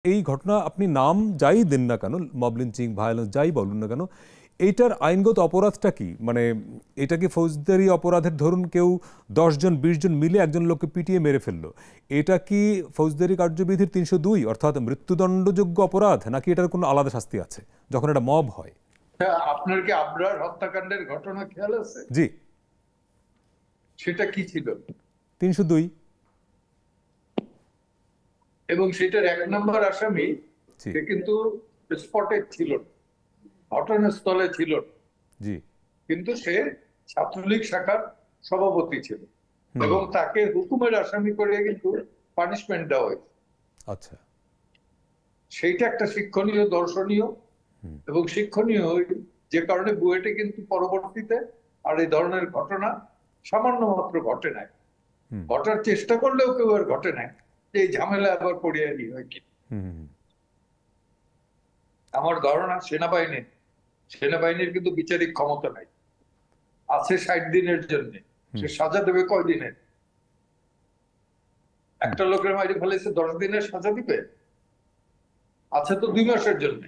এই ঘটনা আপনি নাম যাই দেন না কেন, মব লিঞ্চিং, ভায়োলেন্স যাই বলুন না কেন, এইটার আইনগত অপরাধটা কি? মানে এটা কি ফৌজদারি অপরাধের, ধরুন কেউ 10 জন 20 জন মিলে একজন লোককে পিটিয়ে মেরে ফেললো, এটা কি ফৌজদারি কার্যবিধির 302 অর্থাৎ মৃত্যুদণ্ডযোগ্য অপরাধ, নাকি এটার কোনো আলাদা শাস্তি আছে যখন এটা মব হয়? আপনার কি আবরার হত্যাকাণ্ডের ঘটনা খেয়াল আছে? জি। সেটা কি ছিল? 302। এবং সেটার 1 নম্বর আসামি জি সে কিন্তু স্পটে ছিল না, ঘটনাস্থলে ছিল না, জি। কিন্তু সে ছাত্রলীগ শাখার সভাপতি ছিল এবং তাকে হুকুমের আসামি করে কিন্তু পানিশমেন্ট দেওয়া হয়েছে। আচ্ছা। সেইটা একটা শিক্ষণীয়, দর্শনীয় এবং শিক্ষণীয়, যে কারণে বুয়েটে কিন্তু পরবর্তীতে আর এই ধরনের ঘটনা সামান্য মাত্র ঘটে নাই। ঘটার চেষ্টা করলেও কেউ আর ঘটে নাই, এই ঝামেলা আবার পড়িয়ে নিয়ে হয় কি। আমার ধারণা সেনাবাহিনীর কিন্তু বিচারিক ক্ষমতা নাই, আছে 60 দিনের জন্য। সে সাজা দেবে কয় দিনের? একটা লোকের মাইরে ফেলেছে 10 দিনের সাজা দিবে? আছে তো 2 মাসের জন্য।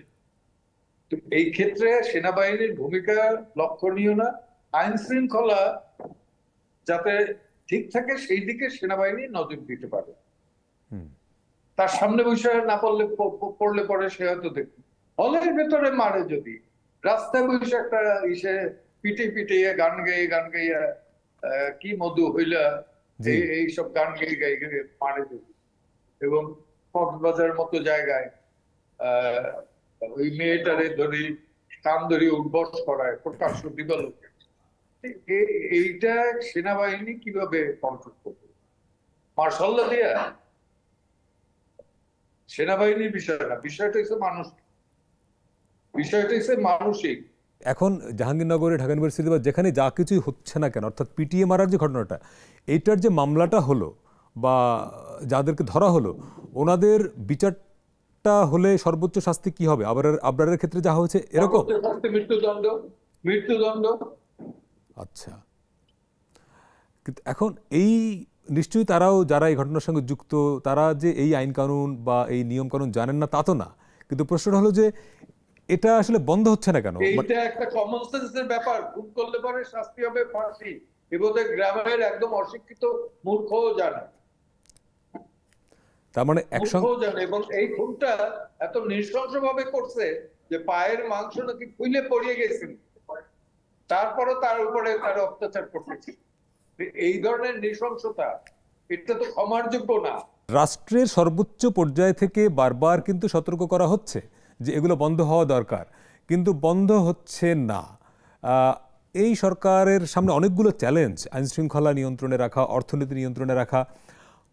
তো এই ক্ষেত্রে সেনাবাহিনীর ভূমিকা লক্ষণীয় না? আইন শৃঙ্খলা যাতে ঠিক থাকে সেই দিকে সেনাবাহিনী নজর দিতে পারে। তার সামনে বসে না পড়লে পরে সে হয়তো দেখবে। হলের ভেতরে মারে, যদি রাস্তায় বসে একটা ইসে পিটে পিটিয়ে গান গাইয়া কি মধু হইলা এইসব গান গেয়ে মারে যদি, এবং কক্সবাজারের মতো জায়গায় ওই মেয়েটারে ধরি কান ধরি উদ্বস করায় প্রকাশ্য দিবালোকে, এইটা সেনাবাহিনী কিভাবে কন্ট্রোল করবে? মার্শাল ল দিয়া? সেনাবাহিনীর বিষয় না, বিষয়টা হচ্ছে মানুষ, বিষয়টা হচ্ছে মানসিক। এখন জাহাঙ্গীরনগরে, ঢাকা ইউনিভার্সিটি বা যেখানে যা কিছুই হচ্ছে না কেন, অর্থাৎ পিটিএ মারার যে ঘটনাটা, এইটার যে মামলাটা হলো বা যাদেরকে ধরা হলো, ওনাদের বিচারটা হলে সর্বোচ্চ শাস্তি কি হবে? আবরারের ক্ষেত্রে যা হয়েছে এরকম? মৃত্যুদণ্ড। মৃত্যুদণ্ড। আচ্ছা। কিন্তু এখন এই নিশ্চয়ই তারাও, যারা এই ঘটনার সঙ্গে যুক্ত, তারা যে এই আইন কানুন বা এই নিয়ম কানুন জানেন না তা তো না, কিন্তু প্রশ্নটা হলো যে এটা আসলে বন্ধ হচ্ছে না কেন? এইটা একটা কমন সেন্সের ব্যাপার। খুন করলে পরে শাস্তি হবে ফাঁসি, এবোধহয় গ্রামের একদম অশিক্ষিত মূর্খও জানে। তার মানে মূর্খও জানে। এবং এই খুনটা এত নৃশংস ভাবে করছে যে পায়ের মাংস নাকি খুলে পড়িয়ে গেছে, তারপরে তার উপরে তার অত্যাচার করতেছে। এই ধরনের নৃশংসতা, এটা তো ক্ষমার যোগ্য না। রাষ্ট্রের সর্বোচ্চ পর্যায় থেকে বারবার কিন্তু সতর্ক করা হচ্ছে যে এগুলো বন্ধ হওয়া দরকার, কিন্তু বন্ধ হচ্ছে না। এই সরকারের সামনে অনেকগুলো চ্যালেঞ্জ, আইন শৃঙ্খলা নিয়ন্ত্রণে রাখা, অর্থনীতি নিয়ন্ত্রণে রাখা।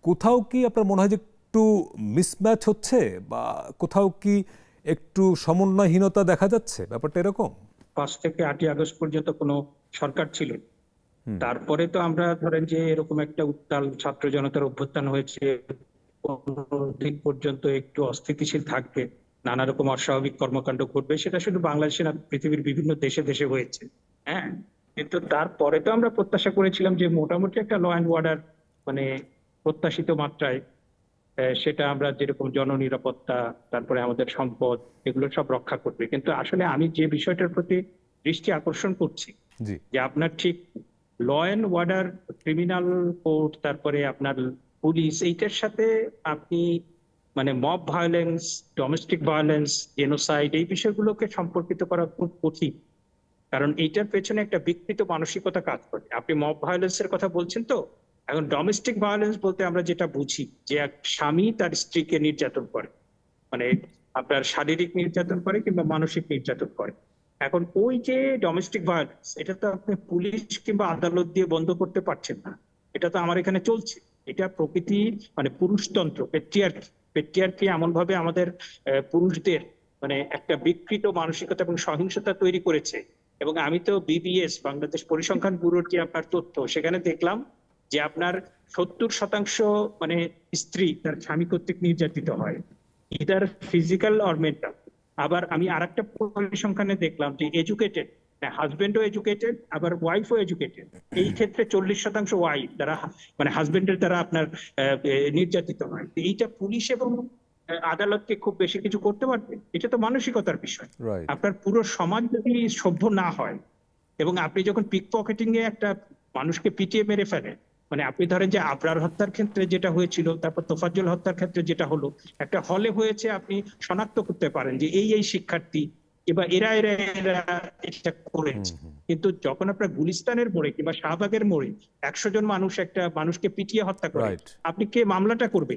কোথাও কি আপনার মনে হয় যে একটু মিসম্যাচ হচ্ছে, বা কোথাও কি একটু সমন্বয়হীনতা দেখা যাচ্ছে? ব্যাপারটা এরকম। 5 থেকে 8ই আগস্ট পর্যন্ত কোনো সরকার ছিল, তারপরে তো আমরা ধরেন যে এরকম একটা উত্তাল ছাত্র জনতার অভ্যুত্থান হয়েছে, দিন পর্যন্ত একটু অস্থিতিশীল থাকবে, নানা রকম অস্বাভাবিক কর্মকাণ্ড ঘটবে, সেটা শুধু বাংলাদেশে না, পৃথিবীর বিভিন্ন দেশে দেশে হয়েছে। হ্যাঁ, কিন্তু তারপরে তো আমরা প্রত্যাশা করেছিলাম যে মোটামুটি একটা ল অ্যান্ড অর্ডার, মানে প্রত্যাশিত মাত্রায়, সেটা আমরা যেরকম জননিরাপত্তা, তারপরে আমাদের সম্পদ, এগুলো সব রক্ষা করবে। কিন্তু আসলে আমি যে বিষয়টার প্রতি দৃষ্টি আকর্ষণ করছি, যে আপনার ঠিক law and order, criminal court, তারপরে আপনার পুলিশ, এইটার সাথে আপনি মানে mob violence, domestic violence, genocide, এই বিষয়গুলোকে সম্পর্কিত করা খুব কঠিন। কারণ এইটার পেছনে একটা বিকৃত মানসিকতা কাজ করে। আপনি মব ভায়োলেন্সের কথা বলছেন তো, এখন ডোমেস্টিক ভায়োলেন্স বলতে আমরা যেটা বুঝি যে এক স্বামী তার স্ত্রীকে নির্যাতন করে, মানে আপনার শারীরিক নির্যাতন করে কিংবা মানসিক নির্যাতন করে। এখন ওই যে ডোমেস্টিক ভায়োলেন্স, এটা তো আপনি পুলিশ কিংবা আদালত দিয়ে বন্ধ করতে পারছেন না, এটা তো আমার এখানে চলছে। এটা প্রকৃতি, মানে পুরুষতন্ত্র, পেট্রিয়ার্কি এমন ভাবে আমাদের পুরুষদের মানে একটা বিকৃত মানসিকতা এবং সহিংসতা তৈরি করেছে। এবং আমি তো বিবিএস, বাংলাদেশ পরিসংখ্যান ব্যুরোর যে আপনার তথ্য, সেখানে দেখলাম যে আপনার 70% মানে স্ত্রী তার স্বামী কর্তৃক নির্যাতিত হয়, ইদার ফিজিক্যাল অর মেন্টাল। আবার আমি আরেকটা পরিসংখ্যানে দেখলাম যে এডুকেটেড, হাজবেন্ডও এডুকেটেড, আবার ওয়াইফও এডুকেটেড, এই ক্ষেত্রে 40% ওয়াইফ দ্বারা, মানে হাজবেন্ডের দ্বারা আপনার নির্যাতিত হয়। এইটা পুলিশ এবং আদালতকে খুব বেশি কিছু করতে পারবে? এটা তো মানসিকতার বিষয়। রাইট। আপনার পুরো সমাজ যদি সভ্য না হয় এবং আপনি যখন পিক পকেটিং এ একটা মানুষকে পিটিয়ে মেরে ফেলেন, মানে আপনি ধরেন যে আবরার হত্যার ক্ষেত্রে যেটা হয়েছিল, তারপর তোফাজ্জল হত্যার ক্ষেত্রে যেটা হলো, একটা হলে হয়েছে, আপনি শনাক্ত করতে পারেন যে এই শিক্ষার্থী এবার এরা এরা এরা এটা করেছে। কিন্তু যখন আপনার গুলিস্তানের মোড়ে কিংবা শাহবাগের মোড়ে 100 জন মানুষ একটা মানুষকে পিটিয়ে হত্যা করে, রাইট। আপনি কে মামলাটা করবে?